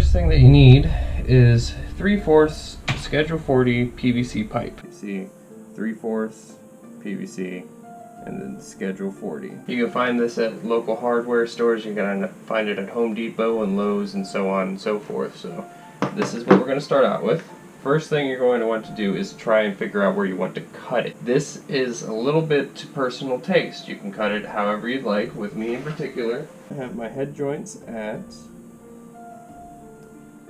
first thing that you need is 3/4 Schedule 40 PVC pipe. You see 3/4 PVC and then Schedule 40. You can find this at local hardware stores. You can find it at Home Depot and Lowe's and so on and so forth. So this is what we're going to start out with. First thing you're going to want to do is try and figure out where you want to cut it. This is a little bit to personal taste. You can cut it however you'd like. With me in particular, I have my head joints at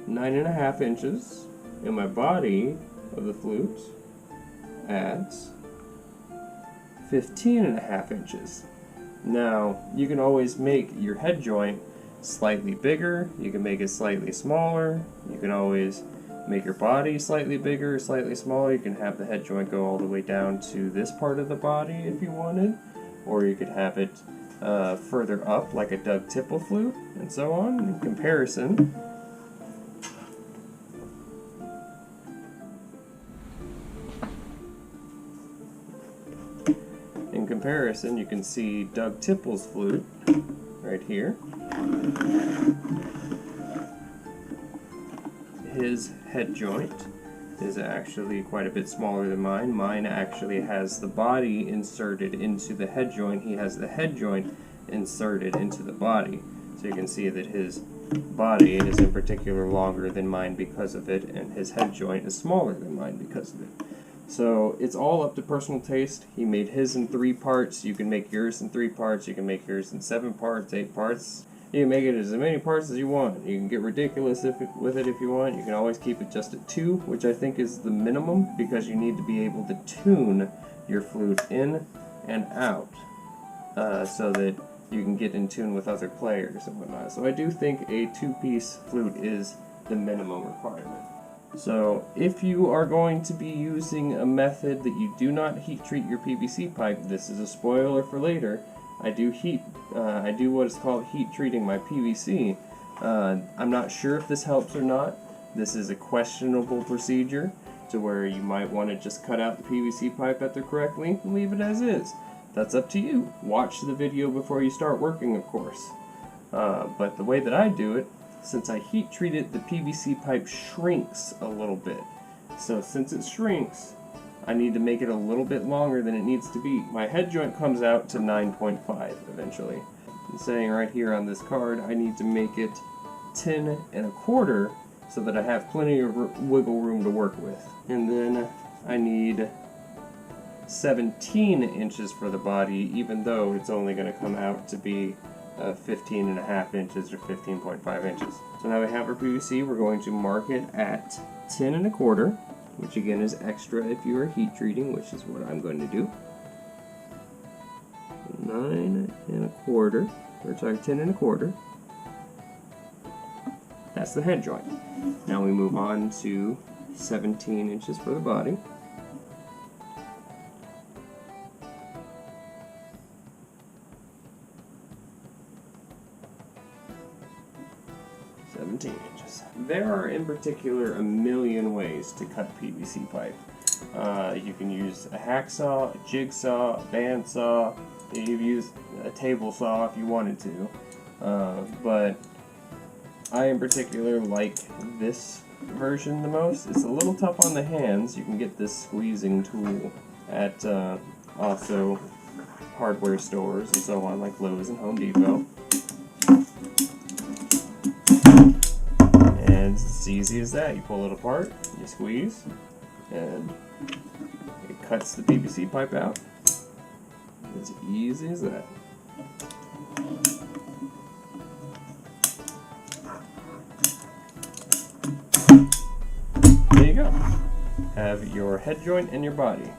9.5 inches and my body of the flute at 15.5 inches. Now, you can always make your head joint slightly bigger, you can make it slightly smaller, you can always make your body slightly bigger, slightly smaller. You can have the head joint go all the way down to this part of the body if you wanted, or you could have it further up like a Doug Tipple flute, and so on. In comparison, you can see Doug Tipple's flute right here. His head joint is actually quite a bit smaller than mine. Mine actually has the body inserted into the head joint. He has the head joint inserted into the body. So you can see that his body is in particular longer than mine because of it, and his head joint is smaller than mine because of it. So it's all up to personal taste. He made his in 3 parts. You can make yours in 3 parts. You can make yours in 7 parts, 8 parts. You can make it as many parts as you want. You can get ridiculous with it if you want. You can always keep it just at 2, which I think is the minimum, because you need to be able to tune your flute in and out so that you can get in tune with other players and whatnot. So I do think a 2-piece flute is the minimum requirement. So if you are going to be using a method that you do not heat treat your PVC pipe, this is a spoiler for later. I do what is called heat treating my PVC. I'm not sure if this helps or not. This is a questionable procedure to where you might want to just cut out the PVC pipe at the correct length and leave it as is. That's up to you. Watch the video before you start working, of course. But the way that I do it, since I heat treat it, the PVC pipe shrinks a little bit. So since it shrinks, I need to make it a little bit longer than it needs to be. My head joint comes out to 9.5 eventually. I'm saying right here on this card, I need to make it 10.25 so that I have plenty of wiggle room to work with. And then I need 17 inches for the body, even though it's only going to come out to be 15.5 inches or 15.5 inches. So now we have our PVC. We're going to mark it at 10.25, which again is extra if you are heat treating, which is what I'm going to do. 9.25, or sorry, 10.25. That's the head joint. Now we move on to 17 inches for the body. Inches. There are in particular a million ways to cut PVC pipe. You can use a hacksaw, a jigsaw, a bandsaw. You can use a table saw if you wanted to. But I in particular like this version the most. It's a little tough on the hands. You can get this squeezing tool at also hardware stores and so on, like Lowe's and Home Depot. It's as easy as that. You pull it apart, you squeeze, and it cuts the PVC pipe out. As easy as that. There you go. Have your head joint and your body.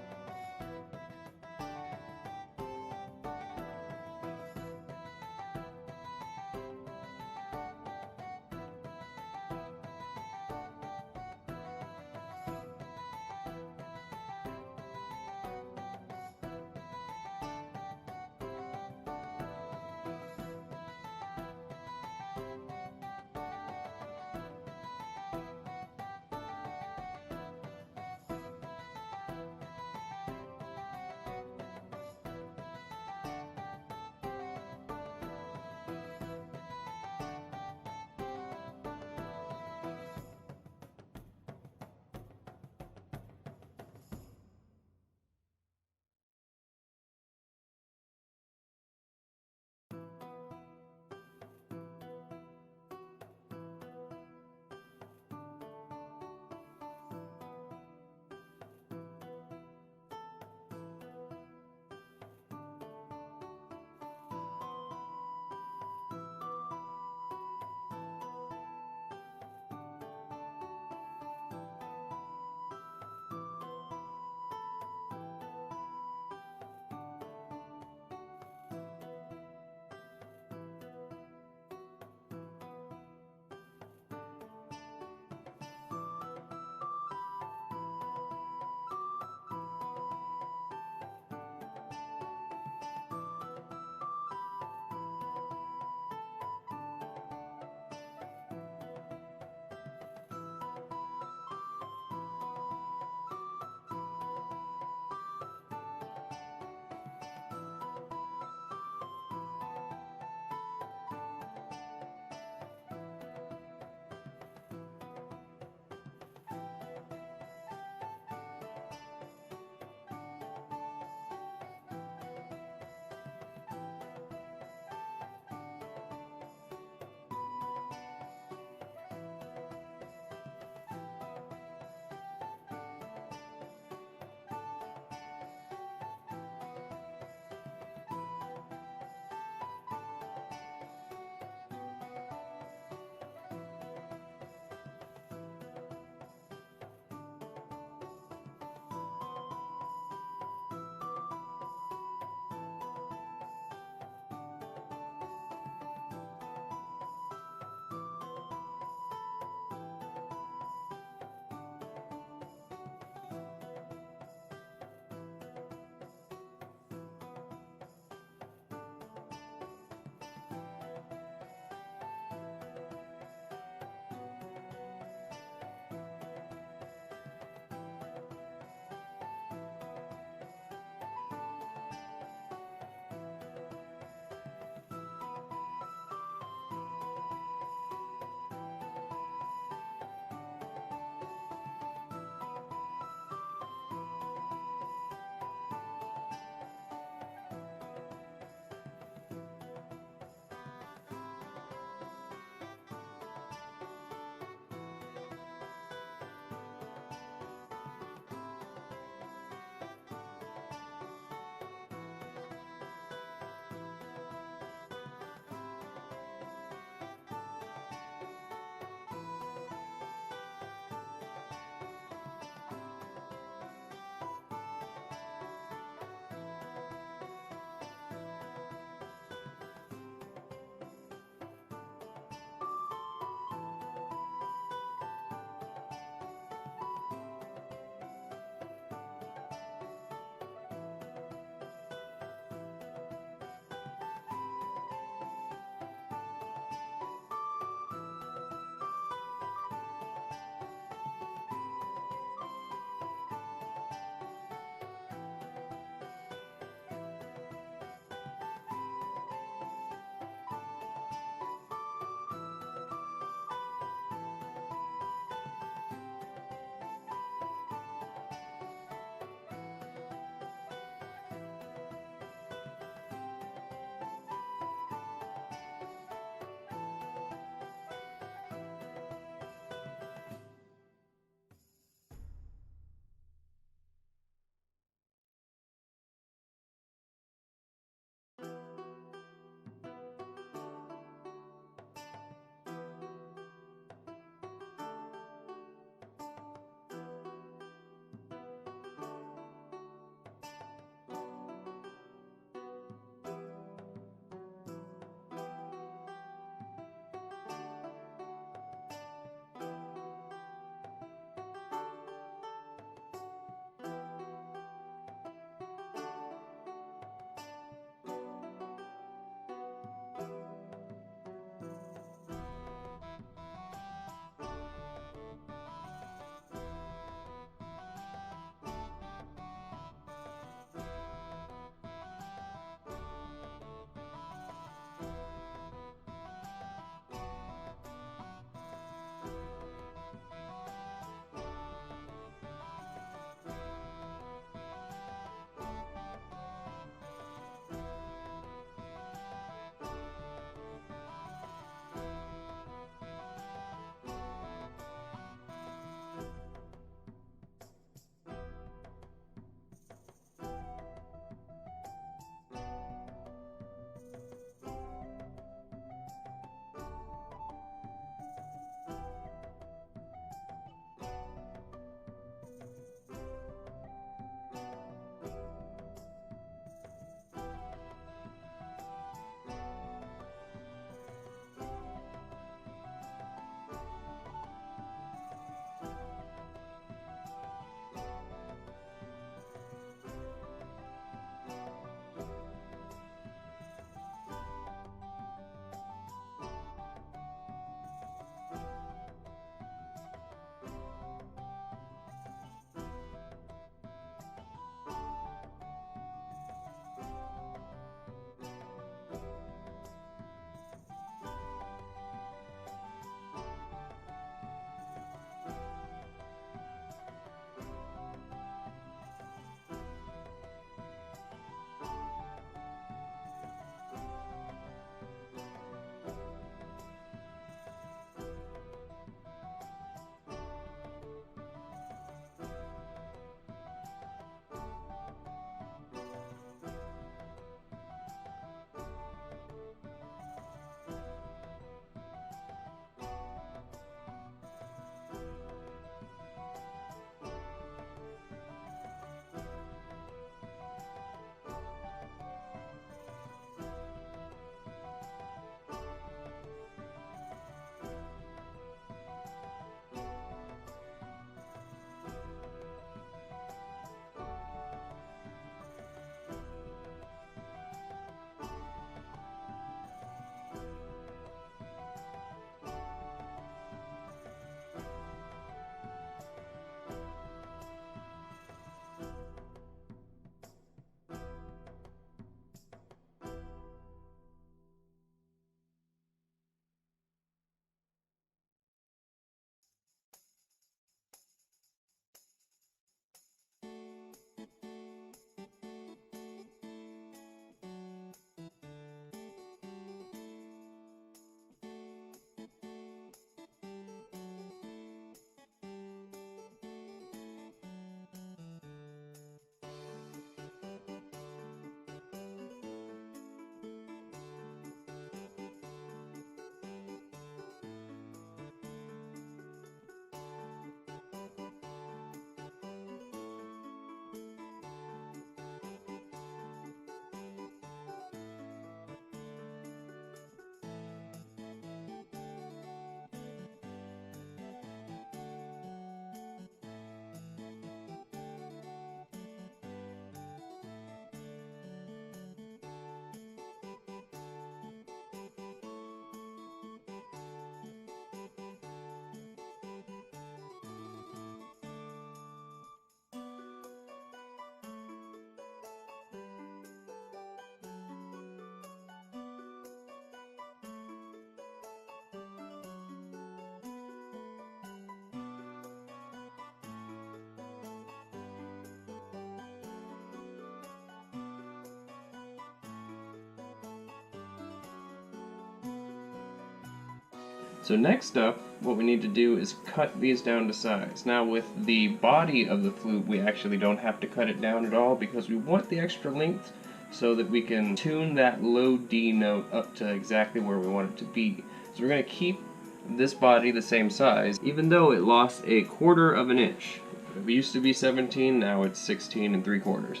So next up, what we need to do is cut these down to size. Now with the body of the flute, we actually don't have to cut it down at all because we want the extra length so that we can tune that low D note up to exactly where we want it to be. So we're going to keep this body the same size, even though it lost 1/4 of an inch. It used to be 17, now it's 16 3/4,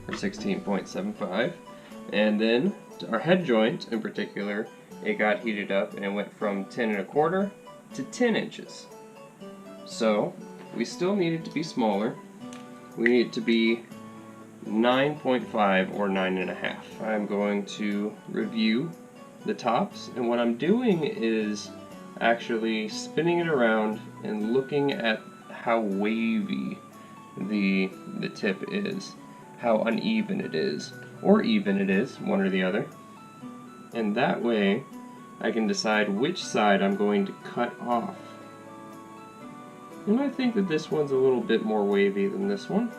or 16.75. And then our head joint in particular, it got heated up and it went from 10 1/4 to 10 inches. So we still need it to be smaller. We need it to be 9.5 or 9.5. I'm going to review the tops, and what I'm doing is actually spinning it around and looking at how wavy the tip is, how uneven it is, or even it is, one or the other. And that way I can decide which side I'm going to cut off. And I think that this one's a little bit more wavy than this one.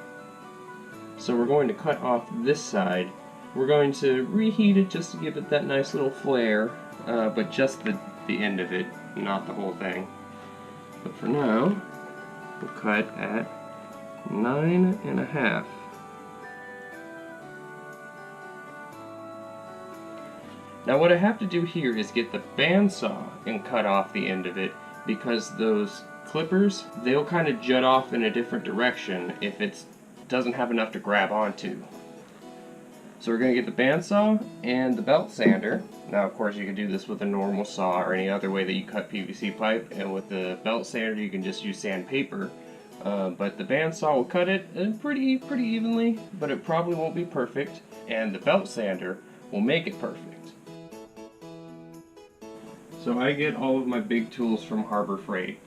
So we're going to cut off this side. We're going to reheat it just to give it that nice little flare, but just the end of it, not the whole thing. But for now, we'll cut at 9.5. Now what I have to do here is get the bandsaw and cut off the end of it, because those clippers, they'll kind of jut off in a different direction if it doesn't have enough to grab onto. So we're going to get the bandsaw and the belt sander. Now of course you can do this with a normal saw or any other way that you cut PVC pipe, and with the belt sander you can just use sandpaper. But the bandsaw will cut it pretty evenly, but it probably won't be perfect, and the belt sander will make it perfect. So I get all of my big tools from Harbor Freight.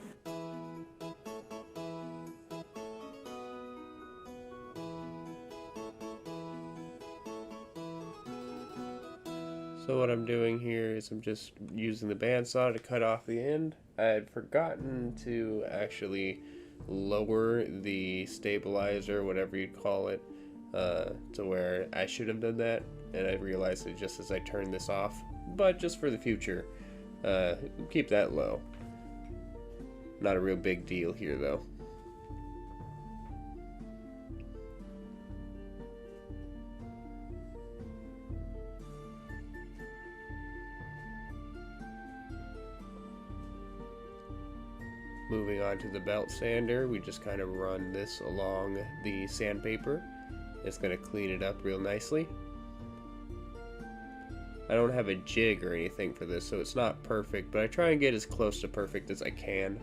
So what I'm doing here is I'm just using the bandsaw to cut off the end. I had forgotten to actually lower the stabilizer, whatever you'd call it, to where I should have done that, and I realized it just as I turned this off. But just for the future, keep that low. Not a real big deal here though. Moving on to the belt sander, we just kind of run this along the sandpaper. It's going to clean it up real nicely. I don't have a jig or anything for this, so it's not perfect, but I try and get as close to perfect as I can.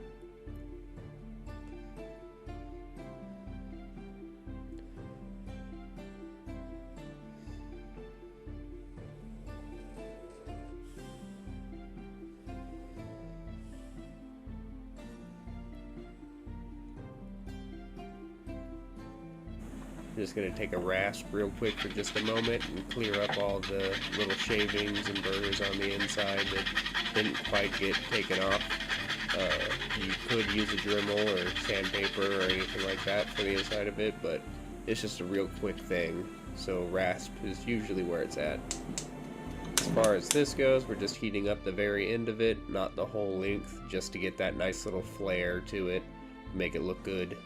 I'm just going to take a rasp real quick for just a moment and clear up all the little shavings and burrs on the inside that didn't quite get taken off. You could use a Dremel or sandpaper or anything like that for the inside of it, but it's just a real quick thing, so rasp is usually where it's at. As far as this goes, we're just heating up the very end of it, not the whole length, just to get that nice little flare to it, make it look good.